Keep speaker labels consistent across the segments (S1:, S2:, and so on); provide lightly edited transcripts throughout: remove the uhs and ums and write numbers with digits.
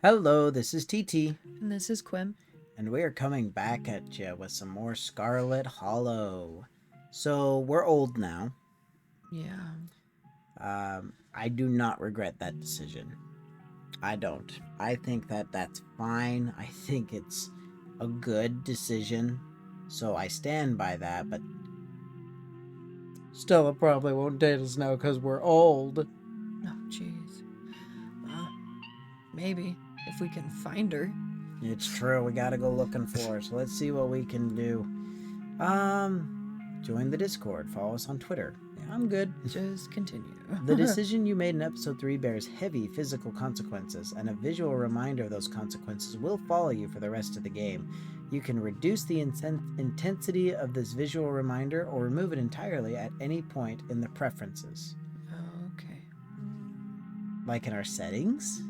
S1: Hello, this is TT,
S2: And this is Qwim.
S1: and we are coming back at you with some more Scarlet Hollow. So, we're old now.
S2: Yeah.
S1: I do not regret that decision. I don't. I think that that's fine. I think it's a good decision. So, I stand by that, but Stella probably won't date us now because we're old.
S2: Oh, jeez. Maybe if we can find her.
S1: It's true, we gotta go looking for her, so let's see what we can do. Join the Discord, follow us on Twitter. Yeah, I'm good.
S2: Just continue.
S1: The decision you made in episode 3 bears heavy physical consequences, and a visual reminder of those consequences will follow you for the rest of the game. You can reduce the intensity of this visual reminder or remove it entirely at any point in the preferences.
S2: Okay.
S1: Like in our settings?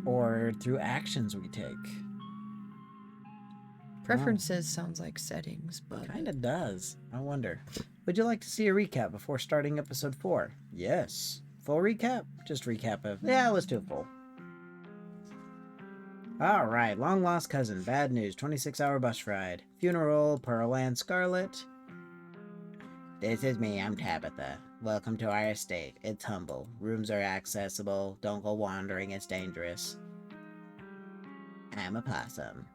S1: Or through actions we take?
S2: Preferences sounds like settings, but
S1: Kinda does. I wonder. Would you like to see a recap before starting episode 4? Yes. Full recap? Just recap of. Yeah, let's do a full. Alright, long lost cousin, bad news, 26-hour bus ride. Funeral, Pearl and Scarlet. This is me, I'm Tabitha. Welcome to our estate. It's humble. Rooms are accessible. Don't go wandering, it's dangerous. I'm a possum.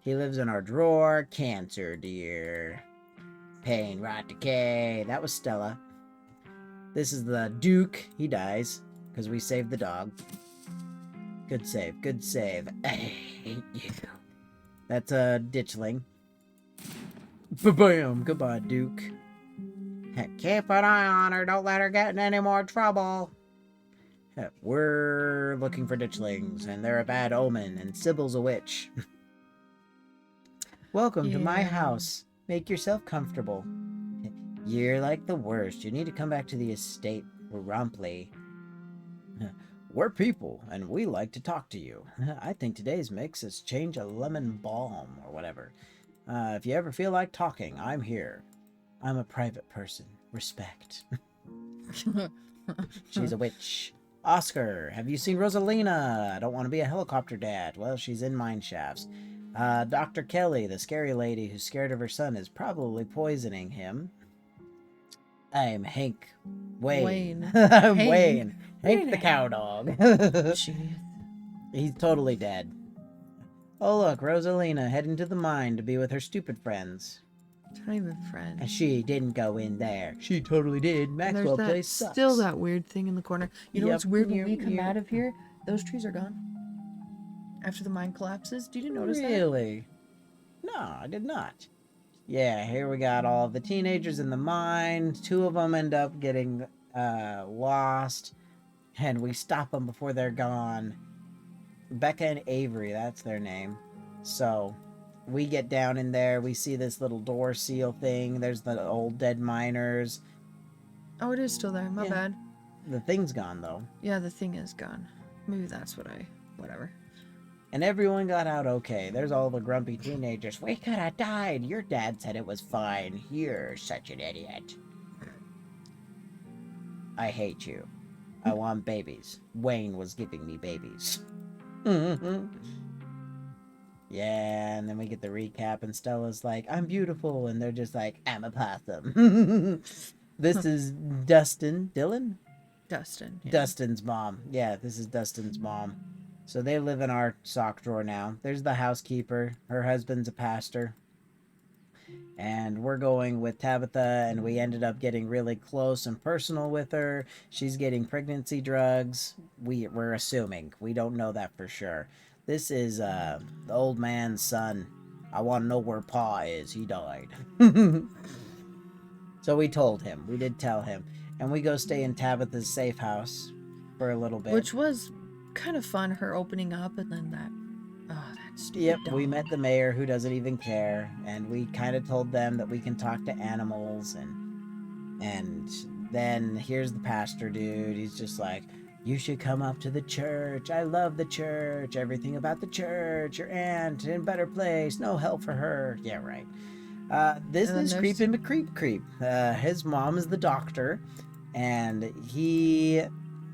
S1: He lives in our drawer. Cancer, dear. Pain, rot, decay. That was Stella. This is the Duke. He dies because we saved the dog. Good save. Good save. I hate you. That's a ditchling. Ba-bam. Goodbye, Duke. Keep an eye on her. Don't let her get in any more trouble. We're looking for ditchlings, and they're a bad omen, and Sybil's a witch. Welcome to my house. Make yourself comfortable. You're like the worst. You need to come back to the estate promptly. We're people, and we like to talk to you. I think today's mix is change a lemon balm, or whatever. If you ever feel like talking, I'm here. I'm a private person. Respect. She's a witch. Oscar, have you seen Rosalina? I don't want to be a helicopter dad. Well, she's in mine shafts. Dr. Kelly, the scary lady who's scared of her son, is probably poisoning him. I'm Hank Wayne. I'm
S2: Hank.
S1: Wayne. Hank the cow dog.
S2: Jeez.
S1: He's totally dead. Oh look, Rosalina heading to the mine to be with her stupid friends.
S2: Not even friends.
S1: And she didn't go in there. She totally did. Maxwell Place sucks.
S2: Still that weird thing in the corner. You know
S1: Yep,
S2: what's weird? When
S1: you're-
S2: we come
S1: you're-
S2: out of here, those trees are gone. After the mine collapses. Did you notice that?
S1: Really? No, I did not. Yeah, here we got all the teenagers in the mine. 2 of them end up getting lost, and we stop them before they're gone. Becca and Avery, that's their name. So we get down in there. We see this little door seal thing. There's the old dead miners.
S2: Oh, it is still there. My
S1: Yeah.
S2: bad.
S1: The thing's gone, though.
S2: Yeah, the thing is gone. Maybe that's whatever.
S1: And everyone got out okay. There's all the grumpy teenagers. We could have died. Your dad said it was fine. You're such an idiot. I hate you. I want babies. Wayne was giving me babies. Yeah, and then we get the recap, and Stella's like, I'm beautiful. And they're just like, I'm a possum. This is Dustin. Dylan?
S2: Dustin. Yeah.
S1: Dustin's mom. Yeah, this is Dustin's mom. So they live in our sock drawer now. There's the housekeeper. Her husband's a pastor. And we're going with Tabitha, and we ended up getting really close and personal with her. She's getting pregnancy drugs. We're assuming. We don't know that for sure. This is the old man's son. I want to know where Pa is. He died. So we told him. We did tell him. And we go stay in Tabitha's safe house for a little bit.
S2: Which was kind of fun, her opening up, and then that stupid
S1: Yep,
S2: dog.
S1: we met the mayor who doesn't even care, and we kind of told them that we can talk to animals, and then here's the pastor dude. He's just like, you should come up to the church. I love the church. Everything about the church. Your aunt in a better place. No help for her. Yeah, right. This is Creepin' McCreep Creep. His mom is the doctor, and he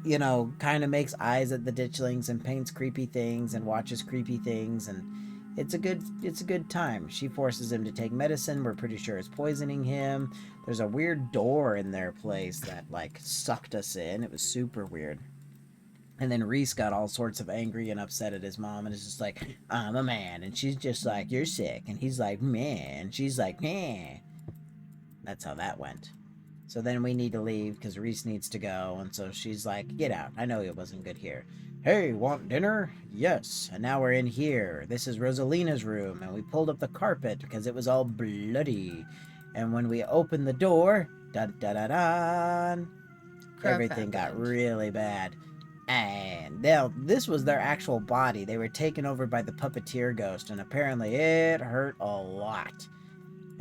S1: you know, kind of makes eyes at the ditchlings and paints creepy things and watches creepy things, and it's a good time. She forces him to take medicine. We're pretty sure it's poisoning him. There's a weird door in their place that like sucked us in. It was super weird. And then Reese got all sorts of angry and upset at his mom, and it's just like, I'm a man, and she's just like, you're sick, and he's like, man, she's like, meh. That's how that went. So then we need to leave because Reese needs to go, and so she's like, get out. I know it wasn't good here. Hey, want dinner? Yes. And now we're in here. This is Rosalina's room, and we pulled up the carpet because it was all bloody. And when we opened the door, dun dun dun dun, everything got really bad. And now this was their actual body. They were taken over by the puppeteer ghost, and apparently it hurt a lot.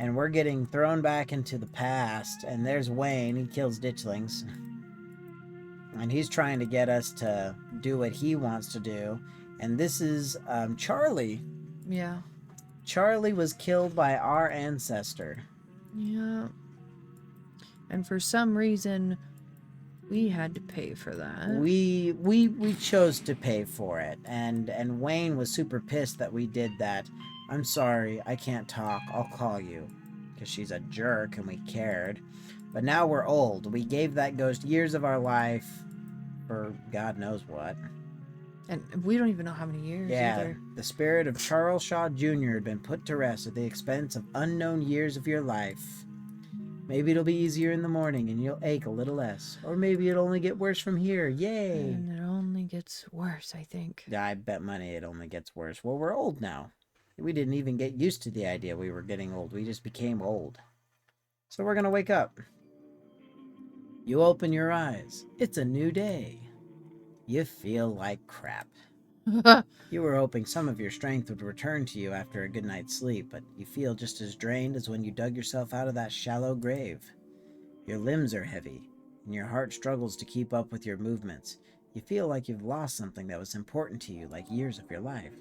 S1: And we're getting thrown back into the past, and there's Wayne. He kills ditchlings. And he's trying to get us to do what he wants to do. And this is Charlie.
S2: Yeah.
S1: Charlie was killed by our ancestor.
S2: Yeah. And for some reason, we had to pay for that.
S1: We chose to pay for it. And Wayne was super pissed that we did that. I'm sorry, I can't talk. I'll call you. Because she's a jerk and we cared. But now we're old. We gave that ghost years of our life for God knows what.
S2: And we don't even know how many years either.
S1: The spirit of Charles Shaw Jr. had been put to rest at the expense of unknown years of your life. Maybe it'll be easier in the morning and you'll ache a little less. Or maybe it'll only get worse from here. Yay!
S2: And it only gets worse, I think.
S1: Yeah, I bet money it only gets worse. Well, we're old now. We didn't even get used to the idea we were getting old. We just became old. So we're gonna wake up. You open your eyes. It's a new day. You feel like crap. You were hoping some of your strength would return to you after a good night's sleep, but you feel just as drained as when you dug yourself out of that shallow grave. Your limbs are heavy, and your heart struggles to keep up with your movements. You feel like you've lost something that was important to you, like years of your life.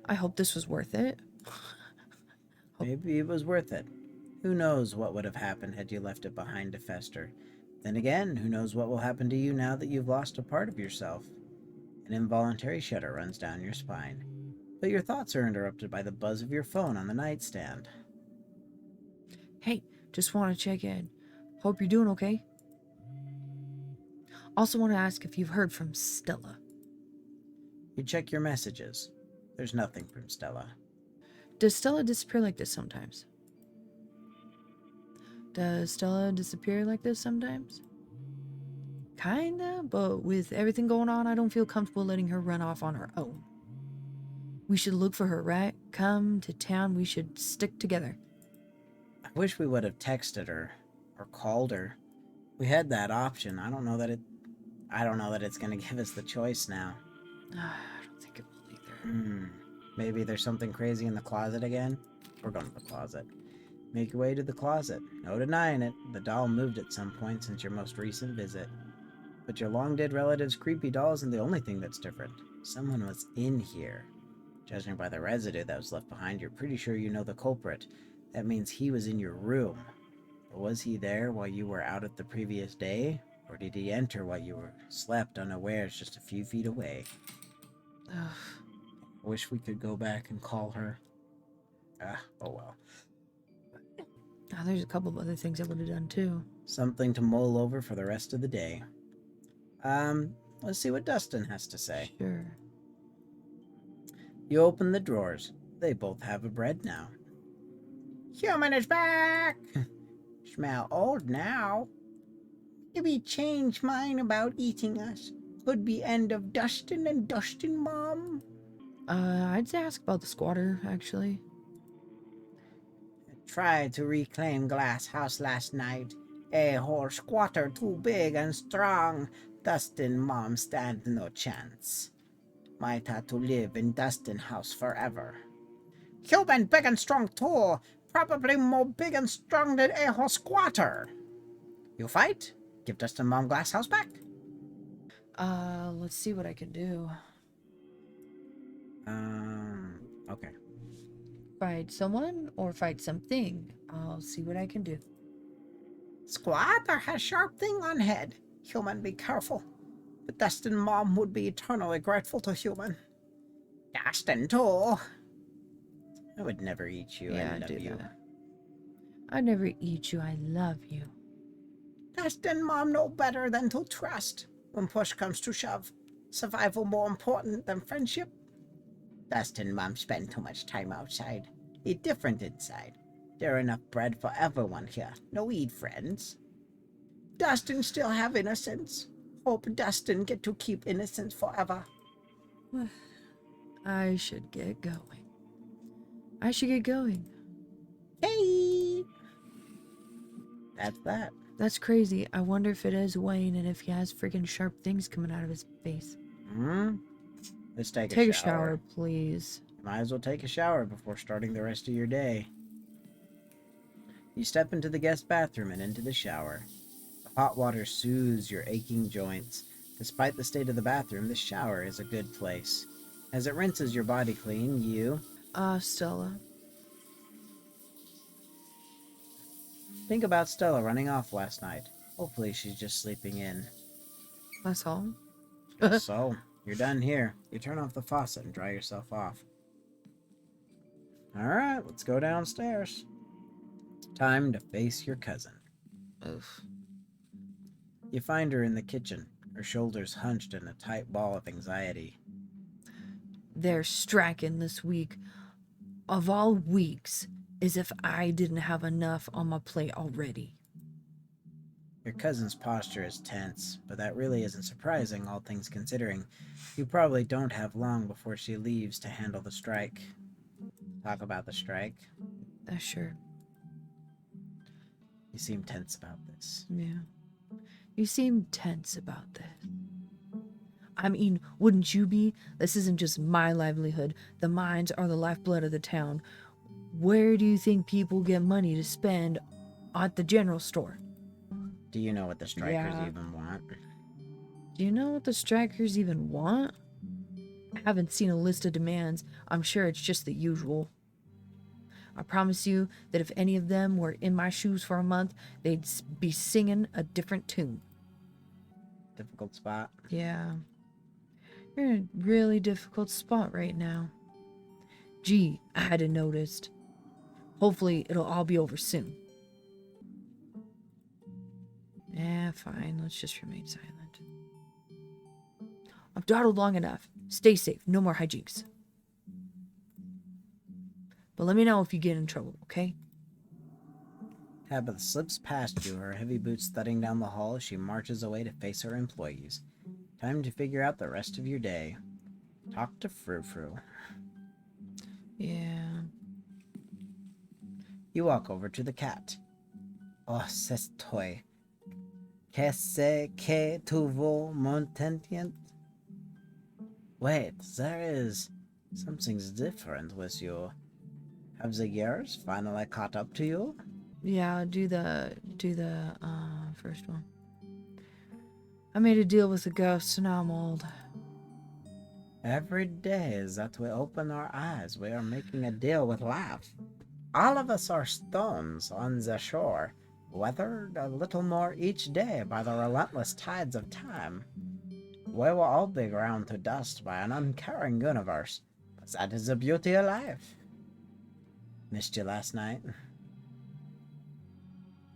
S2: I hope this was worth it.
S1: Maybe it was worth it. Who knows what would have happened had you left it behind to fester. Then again, who knows what will happen to you now that you've lost a part of yourself. An involuntary shudder runs down your spine. But your thoughts are interrupted by the buzz of your phone on the nightstand.
S2: Hey, just want to check in. Hope you're doing okay. Also want to ask if you've heard from Stella.
S1: You check your messages. There's nothing from Stella.
S2: Does Stella disappear like this sometimes? Does Stella disappear like this sometimes? Kinda, but with everything going on, I don't feel comfortable letting her run off on her own. We should look for her, right? Come to town, we should stick together.
S1: I wish we would have texted her or called her. We had that option. I don't know that it's gonna give us the choice now.
S2: I don't think it will either.
S1: Maybe there's something crazy in the closet again? We're going to the closet. Make your way to the closet. No denying it. The doll moved at some point since your most recent visit. But your long-dead relative's creepy doll isn't the only thing that's different. Someone was in here. Judging by the residue that was left behind, you're pretty sure you know the culprit. That means he was in your room. But was he there while you were out at the previous day? Or did he enter while you were slept unawares just a few feet away?
S2: Ugh.
S1: I wish we could go back and call her. Oh well.
S2: There's a couple of other things I would have done too.
S1: Something to mull over for the rest of the day. Let's see what Dustin has to say.
S2: Sure.
S1: You open the drawers. They both have a bread now. Human is back! Smell old now. Maybe change mine about eating us. Could be end of Dustin and Dustin, Mom.
S2: I'd say ask about the squatter, actually.
S1: Tried to reclaim Glass House last night. A whole squatter too big and strong. Dustin Mom stand no chance. Might have to live in Dustin House forever. Human big and strong too. Probably more big and strong than a whole squatter. You fight? Give Dustin Mom Glass House back?
S2: Let's see what I can do.
S1: Okay.
S2: Fight someone or fight something. I'll see what I can do.
S1: Squatter has sharp thing on head. Human, be careful. But Dustin Mom would be eternally grateful to human. Dustin too. I would never eat you.
S2: Yeah,
S1: I
S2: I
S1: love
S2: do
S1: you.
S2: that. I never eat you. I love you.
S1: Dustin Mom know better than to trust. When push comes to shove, survival more important than friendship. Dustin Mom spend too much time outside. Eat different inside. There enough bread for everyone here. No eat friends. Dustin still have innocence. Hope Dustin get to keep innocence forever.
S2: I should get going. I should get going.
S1: Hey! That's that.
S2: That's crazy. I wonder if it is Wayne and if he has freaking sharp things coming out of his face.
S1: Let's take
S2: Take
S1: a
S2: a
S1: shower.
S2: shower, please.
S1: Might as well take a shower before starting the rest of your day. You step into the guest bathroom and into the shower. The hot water soothes your aching joints. Despite the state of the bathroom, the shower is a good place. As it rinses your body clean, you
S2: Stella.
S1: think about Stella running off last night. Hopefully she's just sleeping in.
S2: That's all.
S1: So, you're done here. You turn off the faucet and dry yourself off. Alright, let's go downstairs. Time to face your cousin.
S2: Oof.
S1: You find her in the kitchen, her shoulders hunched in a tight ball of anxiety.
S2: They're striking this week. Of all weeks, as if I didn't have enough on my plate already.
S1: Your cousin's posture is tense, but that really isn't surprising, all things considering. You probably don't have long before she leaves to handle the strike. Talk about the strike.
S2: Sure.
S1: You seem tense about this.
S2: Yeah. You seem tense about this. I mean, wouldn't you be? This isn't just my livelihood. The mines are the lifeblood of the town. Where do you think people get money to spend at the general store?
S1: Do you know what the strikers
S2: Yeah.
S1: even want?
S2: Do you know what the strikers even want? I haven't seen a list of demands. I'm sure it's just the usual. I promise you that if any of them were in my shoes for a month, they'd be singing a different tune.
S1: Difficult spot.
S2: Yeah. You're in a really difficult spot right now. Gee, I hadn't noticed. Hopefully, it'll all be over soon. Fine. Let's just remain silent. I've dawdled long enough. Stay safe. No more hijinks. But let me know if you get in trouble, okay?
S1: Tabitha slips past you, her heavy boots thudding down the hall as she marches away to face her employees. Time to figure out the rest of your day. Talk to Frou Frou.
S2: Yeah.
S1: You walk over to the cat. Oh, c'est toi. Qu'est-ce que tu veux, mon tentient? Wait, there is... something's different with you. Have the years finally caught up to you?
S2: Yeah, do the first one. I made a deal with the ghost, and now I'm old.
S1: Every day that we open our eyes, we are making a deal with life. All of us are stones on the shore, weathered a little more each day by the relentless tides of time. We will all be ground to dust by an uncaring universe, but that is the beauty of life. Missed you last night.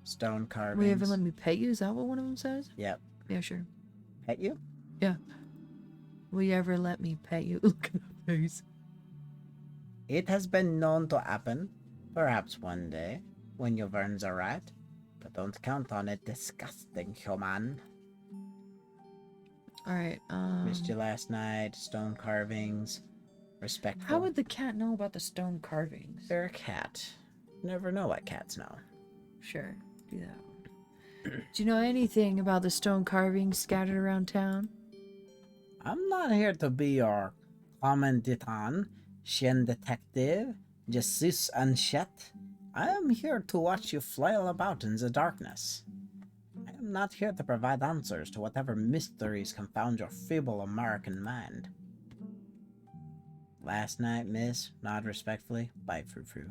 S1: Stone carvings.
S2: Will you ever let me pet you? Is that what one of them says?
S1: Yep.
S2: Yeah, sure.
S1: Pet you?
S2: Yeah. Will you ever let me pet you? Look at her face.
S1: It has been known to happen, perhaps one day, when your burns are right, but don't count on it, disgusting human.
S2: Alright,
S1: Missed you last night, stone carvings, respectful.
S2: how would the cat know about the stone carvings?
S1: They're a cat. Never know what cats know.
S2: Sure, do that one. Do you know anything about the stone carvings scattered around town?
S1: I'm not here to be your commandant, chien detective, Jesus and shit. I am here to watch you flail about in the darkness. I am not here to provide answers to whatever mysteries confound your feeble American mind. Last night, miss, nod respectfully. Bye, Frou Frou.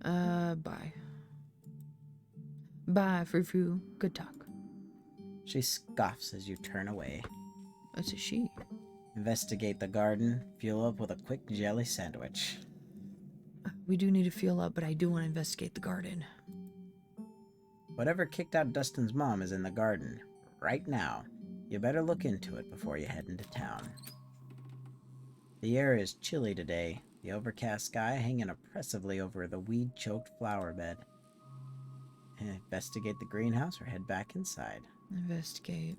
S2: Bye. Bye, Frou Frou. Good talk.
S1: She scoffs as you turn away.
S2: It's a she.
S1: Investigate the garden. Fuel up with a quick jelly sandwich.
S2: We do need to fuel up, but I do want to investigate the garden.
S1: Whatever kicked out Dustin's mom is in the garden. Right now. You better look into it before you head into town. The air is chilly today. The overcast sky hanging oppressively over the weed-choked flower bed. Investigate the greenhouse or head back inside.
S2: Investigate.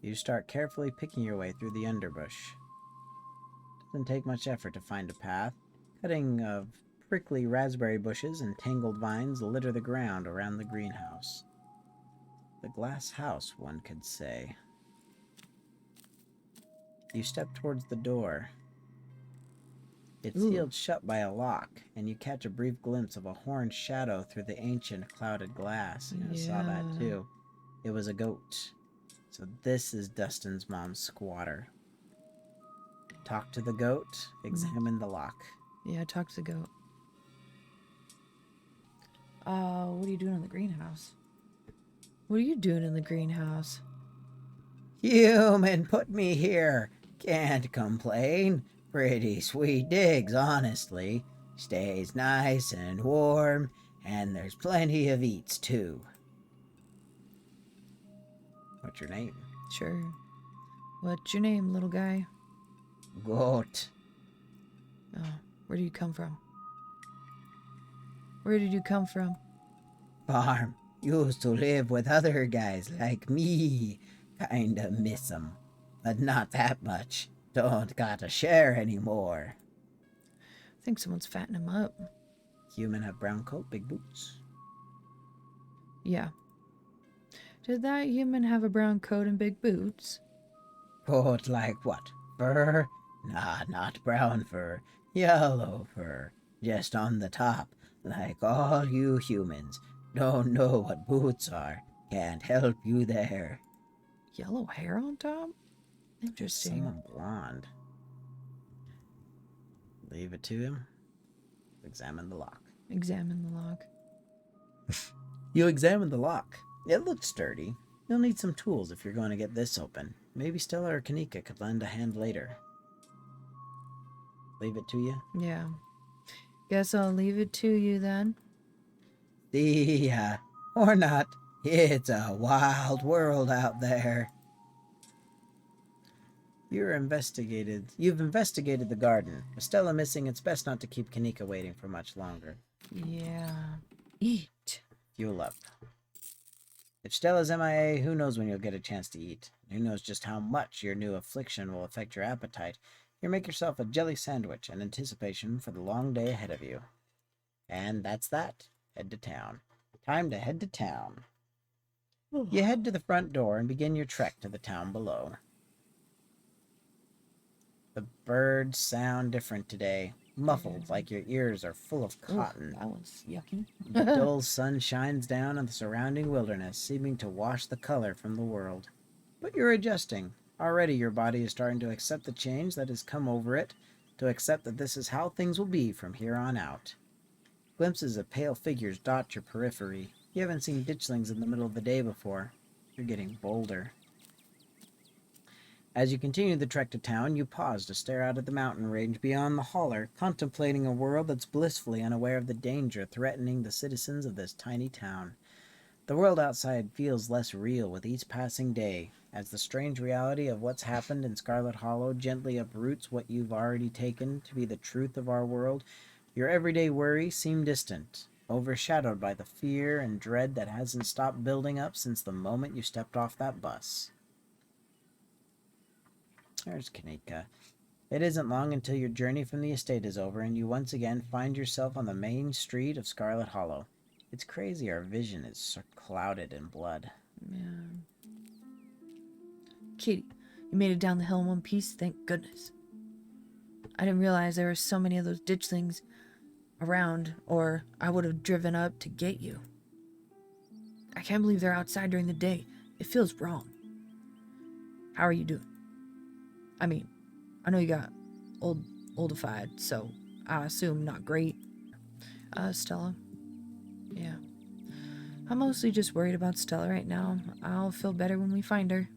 S1: You start carefully picking your way through the underbush. Doesn't take much effort to find a path. Cutting of prickly raspberry bushes and tangled vines litter the ground around the greenhouse. The glass house, one could say. You step towards the door. It's sealed shut by a lock, and you catch a brief glimpse of a horned shadow through the ancient clouded glass. I saw that too. It was a goat. So this is Dustin's mom's squatter. Talk to the goat, examine the lock.
S2: Yeah, talk to the goat. What are you doing in the greenhouse? What are you doing in the greenhouse?
S1: Human put me here. Can't complain. Pretty sweet digs, honestly. Stays nice and warm, and there's plenty of eats, too. What's your name?
S2: Sure. What's your name, little guy?
S1: Goat.
S2: Oh, where do you come from? Where did you come from?
S1: Farm. Used to live with other guys like me. Kinda miss 'em. But not that much. Don't gotta share anymore.
S2: I think someone's fattening him up.
S1: Human have brown coat, big boots.
S2: Yeah. Did that human have a brown coat and big boots?
S1: Coat like what? Fur? Nah, not brown fur. Yellow fur. Just on the top. Like all you humans. Don't know what boots are. Can't help you there.
S2: Yellow hair on top? Interesting.
S1: Someone blonde. Leave it to him. Examine the lock.
S2: Examine the lock.
S1: You examine the lock. It looks sturdy. You'll need some tools if you're going to get this open. Maybe Stella or Kanika could lend a hand later. Leave it to you?
S2: Yeah. Guess I'll leave it to you then.
S1: See ya. Or not. It's a wild world out there. You've investigated the garden. With Stella missing, it's best not to keep Kanika waiting for much longer.
S2: Yeah. Eat.
S1: Fuel up. If Stella's MIA, who knows when you'll get a chance to eat? Who knows just how much your new affliction will affect your appetite? You make yourself a jelly sandwich in anticipation for the long day ahead of you. And that's that. Head to town. Time to head to town. You head to the front door and begin your trek to the town below. The birds sound different today, muffled like your ears are full of cotton.
S2: That was yucky.
S1: Dull sun shines down on the surrounding wilderness, seeming to wash the color from the world. But you're adjusting. Already your body is starting to accept the change that has come over it, to accept that this is how things will be from here on out. Glimpses of pale figures dot your periphery. You haven't seen ditchlings in the middle of the day before. You're getting bolder. As you continue the trek to town, you pause to stare out at the mountain range beyond the holler, contemplating a world that's blissfully unaware of the danger threatening the citizens of this tiny town. The world outside feels less real with each passing day, as the strange reality of what's happened in Scarlet Hollow gently uproots what you've already taken to be the truth of our world. Your everyday worries seem distant, overshadowed by the fear and dread that hasn't stopped building up since the moment you stepped off that bus. There's Kanika. It isn't long until your journey from the estate is over and you once again find yourself on the main street of Scarlet Hollow. It's crazy our vision is so clouded in blood.
S2: Yeah. Kitty, you made it down the hill in one piece, thank goodness. I didn't realize there were so many of those ditchlings around, or I would have driven up to get you. I can't believe they're outside during the day. It feels wrong. How are you doing? I mean, I know you got oldified, so I assume not great. Stella? Yeah. I'm mostly just worried about Stella right now. I'll feel better when we find her.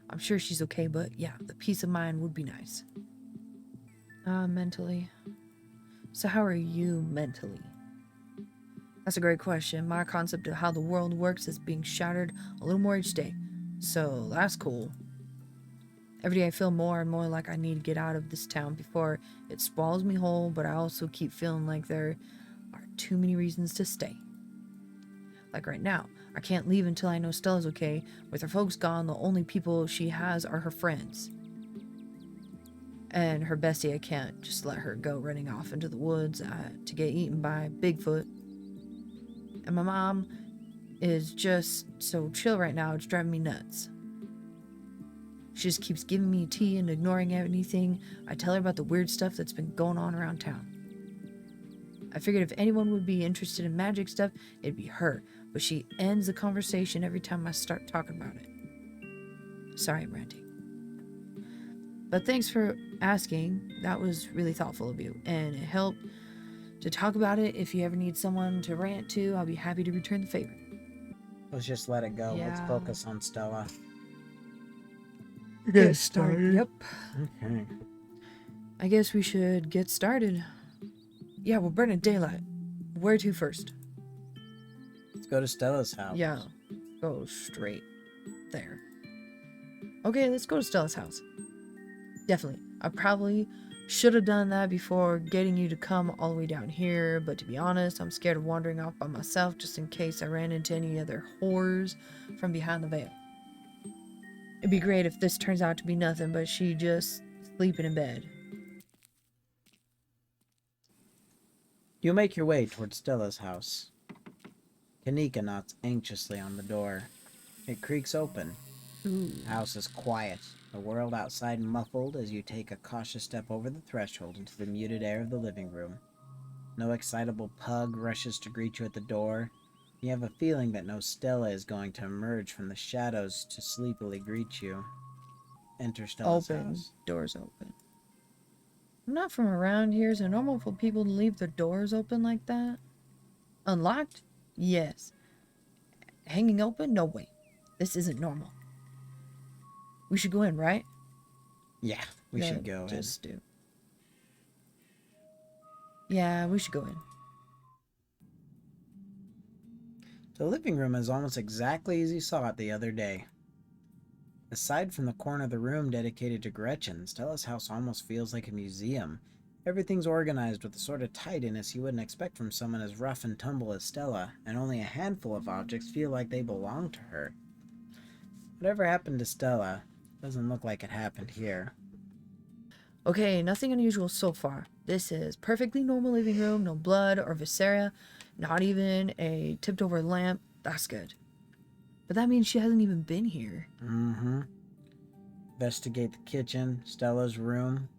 S2: I'm sure she's okay, but yeah, the peace of mind would be nice. Mentally. So how are you mentally? That's a great question. My concept of how the world works is being shattered a little more each day. So that's cool. Every day I feel more and more like I need to get out of this town before it swallows me whole, but I also keep feeling like there are too many reasons to stay. Like right now, I can't leave until I know Stella's okay. With her folks gone, the only people she has are her friends. And her bestie, I can't just let her go running off into the woods to get eaten by Bigfoot. And my mom is just so chill right now, it's driving me nuts. She just keeps giving me tea and ignoring anything I tell her about the weird stuff that's been going on around town. I figured if anyone would be interested in magic stuff, it'd be her, but she ends the conversation every time I start talking about it. Sorry, I'm ranting. But thanks for asking. That was really thoughtful of you, and it helped to talk about it. If you ever need someone to rant to, I'll be happy to return the favor.
S1: Let's just let it go. Let's
S2: Yeah.
S1: focus on Stella.
S2: Get started. Yep.
S1: Okay.
S2: I guess we should get started. Yeah, we're burning daylight. Where to first?
S1: Let's go to Stella's house.
S2: Yeah, go straight there. Okay, let's go to Stella's house. Definitely. I probably should have done that before getting you to come all the way down here, but to be honest, I'm scared of wandering off by myself just in case I ran into any other horrors from behind the veil. It'd be great if this turns out to be nothing but she just sleeping in bed.
S1: You make your way towards Stella's house. Kanika knocks anxiously on the door. It creaks open.
S2: Ooh.
S1: The house is quiet, the world outside muffled as you take a cautious step over the threshold into the muted air of the living room. No excitable pug rushes to greet you at the door. You have a feeling that no Stella is going to emerge from the shadows to sleepily greet you. Enter Stella's house.
S2: Doors open. I'm not from around here. Is it normal for people to leave their doors open like that? Unlocked? Yes. Hanging open? No way. This isn't normal. We should go in, right?
S1: Yeah, we should go in.
S2: Just do. Yeah, we should go in.
S1: The living room is almost exactly as you saw it the other day. Aside from the corner of the room dedicated to Gretchen, Stella's house almost feels like a museum. Everything's organized with the sort of tidiness you wouldn't expect from someone as rough and tumble as Stella, and only a handful of objects feel like they belong to her. Whatever happened to Stella doesn't look like it happened here.
S2: Okay, nothing unusual so far. This is perfectly normal living room, no blood or viscera, not even a tipped over lamp. That's good. But that means she hasn't even been here.
S1: Mm-hmm. Investigate the kitchen, Stella's room.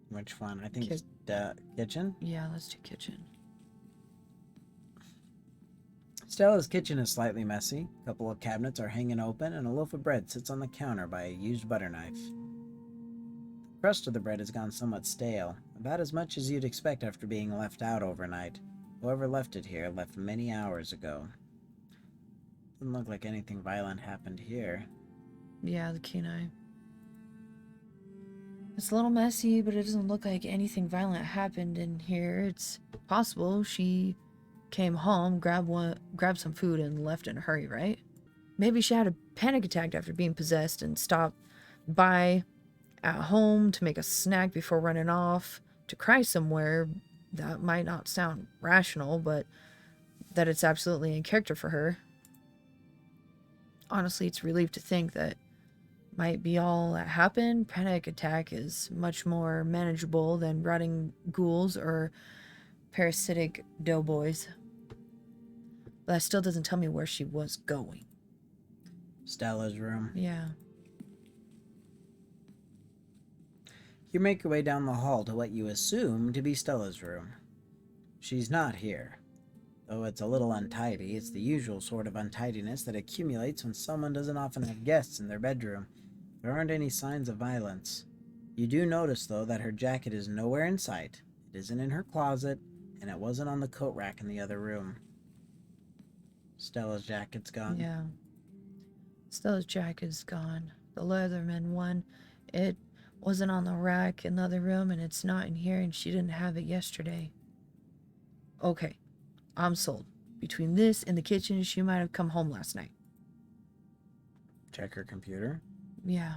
S1: Which one? I think it's the kitchen.
S2: Yeah, let's do kitchen.
S1: Stella's kitchen is slightly messy. A couple of cabinets are hanging open, and a loaf of bread sits on the counter by a used butter knife. The crust of the bread has gone somewhat stale, about as much as you'd expect after being left out overnight. Whoever left it here left many hours ago. Doesn't look like anything violent happened here.
S2: Yeah, the kenai. It's a little messy, but it doesn't look like anything violent happened in here. It's possible she came home, grabbed some food, and left in a hurry, right? Maybe she had a panic attack after being possessed and stopped by at home to make a snack before running off to cry somewhere. That might not sound rational, but that it's absolutely in character for her. Honestly, it's a relief to think that might be all that happened. Panic attack is much more manageable than rotting ghouls or parasitic doughboys. But that still doesn't tell me where she was going.
S1: Stella's room.
S2: Yeah.
S1: You make your way down the hall to what you assume to be Stella's room. She's not here. Though it's a little untidy, it's the usual sort of untidiness that accumulates when someone doesn't often have guests in their bedroom. There aren't any signs of violence. You do notice, though, that her jacket is nowhere in sight. It isn't in her closet, and it wasn't on the coat rack in the other room. Stella's jacket's gone.
S2: Yeah. Stella's jacket's gone. The Leatherman one, it wasn't on the rack in the other room, and it's not in here, and she didn't have it yesterday. Okay, I'm sold. Between this and the kitchen, she might have come home last night.
S1: Check her computer.
S2: Yeah.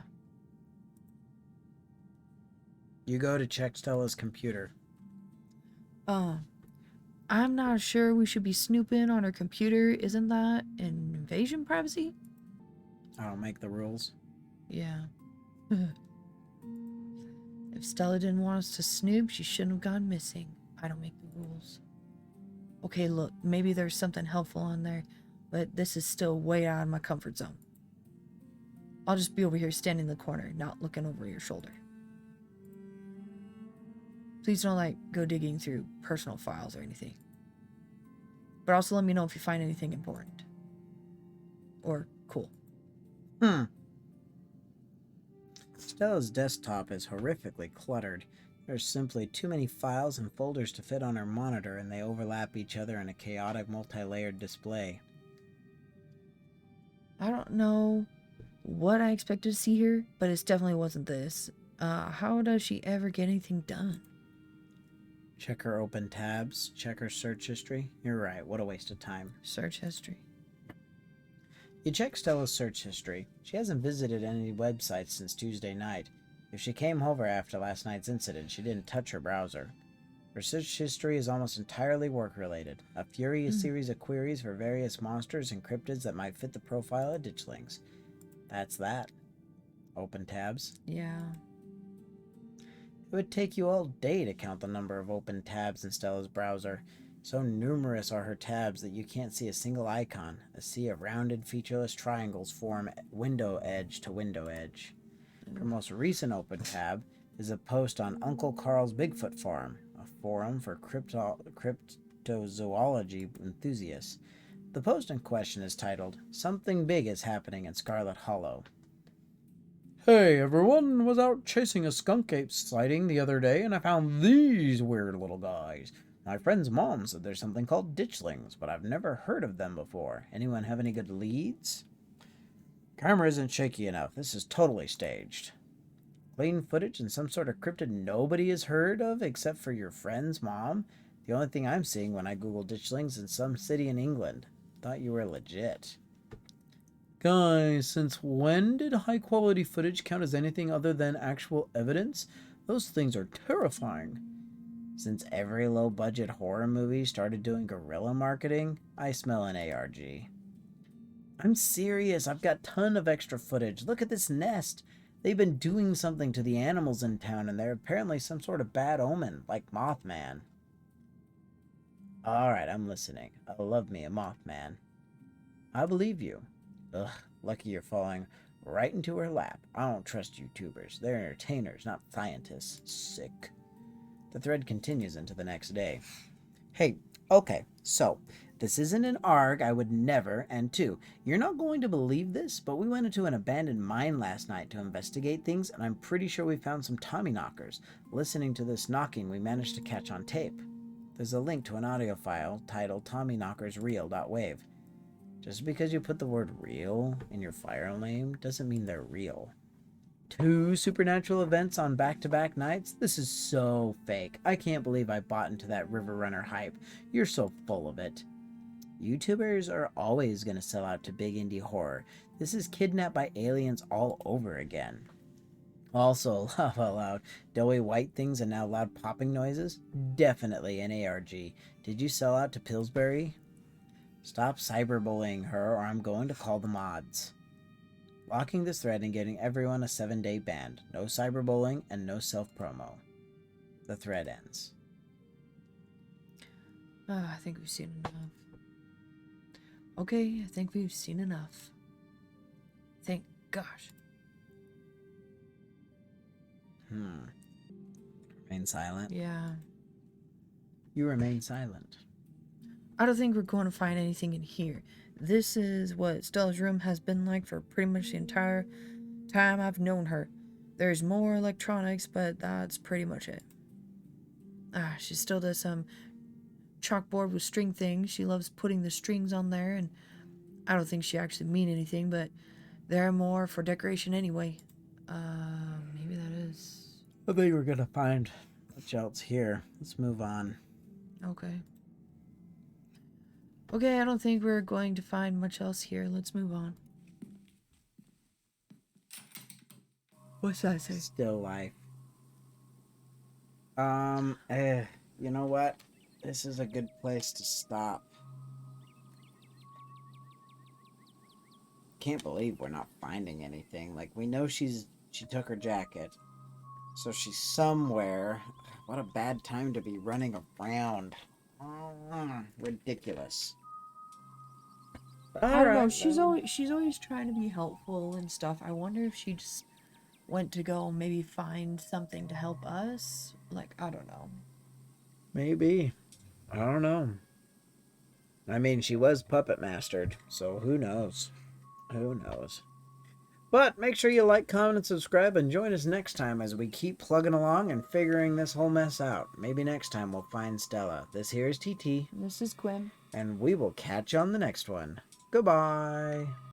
S1: You go to check Stella's computer.
S2: I'm not sure we should be snooping on her computer. Isn't that an invasion of privacy?
S1: I don't make the rules.
S2: Yeah. If Stella didn't want us to snoop, she shouldn't have gone missing. I don't make the rules. Okay, look, maybe there's something helpful on there, but this is still way out of my comfort zone. I'll just be over here standing in the corner, not looking over your shoulder. Please don't, go digging through personal files or anything. But also let me know if you find anything important. Or cool.
S1: Stella's desktop is horrifically cluttered. There's simply too many files and folders to fit on her monitor, and they overlap each other in a chaotic, multi-layered display.
S2: I don't know what I expected to see here, but it definitely wasn't this. How does she ever get anything done?
S1: Check her open tabs. Check her search history. You're right, what a waste of time.
S2: Search history.
S1: You check Stella's search history. She hasn't visited any websites since Tuesday night. If she came over after last night's incident, she didn't touch her browser. Her search history is almost entirely work-related. A furious series of queries for various monsters and cryptids that might fit the profile of ditchlings. That's that. Open tabs.
S2: Yeah.
S1: It would take you all day to count the number of open tabs in Stella's browser. So numerous are her tabs that you can't see a single icon. A sea of rounded, featureless triangles form window edge to window edge. Her most recent open tab is a post on Uncle Carl's Bigfoot Farm, a forum for cryptozoology enthusiasts. The post in question is titled, "Something Big is Happening in Scarlet Hollow." Hey everyone, was out chasing a skunk ape sighting the other day and I found these weird little guys. My friend's mom said there's something called ditchlings, but I've never heard of them before. Anyone have any good leads? Camera isn't shaky enough. This is totally staged. Clean footage and some sort of cryptid nobody has heard of except for your friend's mom? The only thing I'm seeing when I Google ditchlings is some city in England. Thought you were legit. Guys, since when did high-quality footage count as anything other than actual evidence? Those things are terrifying. Since every low-budget horror movie started doing guerrilla marketing, I smell an ARG. I'm serious, I've got a ton of extra footage. Look at this nest. They've been doing something to the animals in town, and they're apparently some sort of bad omen, like Mothman. Alright, I'm listening. I love me a Mothman. I believe you. Ugh, lucky you're falling right into her lap. I don't trust YouTubers. They're entertainers, not scientists. Sick. The thread continues into the next day. Hey, okay, so, this isn't an ARG, I would never, and two, you're not going to believe this, but we went into an abandoned mine last night to investigate things, and I'm pretty sure we found some Tommyknockers. Listening to this knocking we managed to catch on tape. There's a link to an audio file titled tommyknockersreal.wave. Just because you put the word real in your file name doesn't mean they're real. 2 supernatural events on back-to-back nights? This is so fake. I can't believe I bought into that River Runner hype. You're so full of it. YouTubers are always going to sell out to big indie horror. This is Kidnapped by Aliens all over again. Also, laugh out loud. Doughy white things and now loud popping noises? Definitely an ARG. Did you sell out to Pillsbury? Stop cyberbullying her or I'm going to call the mods. Locking this thread and getting everyone a 7-day ban. No cyberbullying and no self-promo. The thread ends.
S2: I think we've seen enough. Okay, I think we've seen enough. Thank gosh.
S1: Remain silent?
S2: Yeah.
S1: You remain silent.
S2: I don't think we're going to find anything in here. This is what Stella's room has been like for pretty much the entire time I've known her. There's more electronics, but that's pretty much it. She still does some chalkboard with string things. She loves putting the strings on there, and I don't think she actually mean anything, but they're more for decoration anyway. Maybe that is...
S1: I think we're gonna find much else here. Let's move on.
S2: Okay. Okay, I don't think we're going to find much else here. Let's move on. What's that say?
S1: Still life. You know what? This is a good place to stop. Can't believe we're not finding anything. Like, we know she took her jacket. So she's somewhere. What a bad time to be running around. Ridiculous.
S2: I don't know. She's always trying to be helpful and stuff. I wonder if she just went to go maybe find something to help us. Like, I don't know.
S1: Maybe. I don't know. I mean, she was puppet mastered, so who knows? Who knows? But make sure you like, comment, and subscribe, and join us next time as we keep plugging along and figuring this whole mess out. Maybe next time we'll find Stella. This here is TT.
S2: This is Qwim.
S1: And we will catch you on the next one. Goodbye.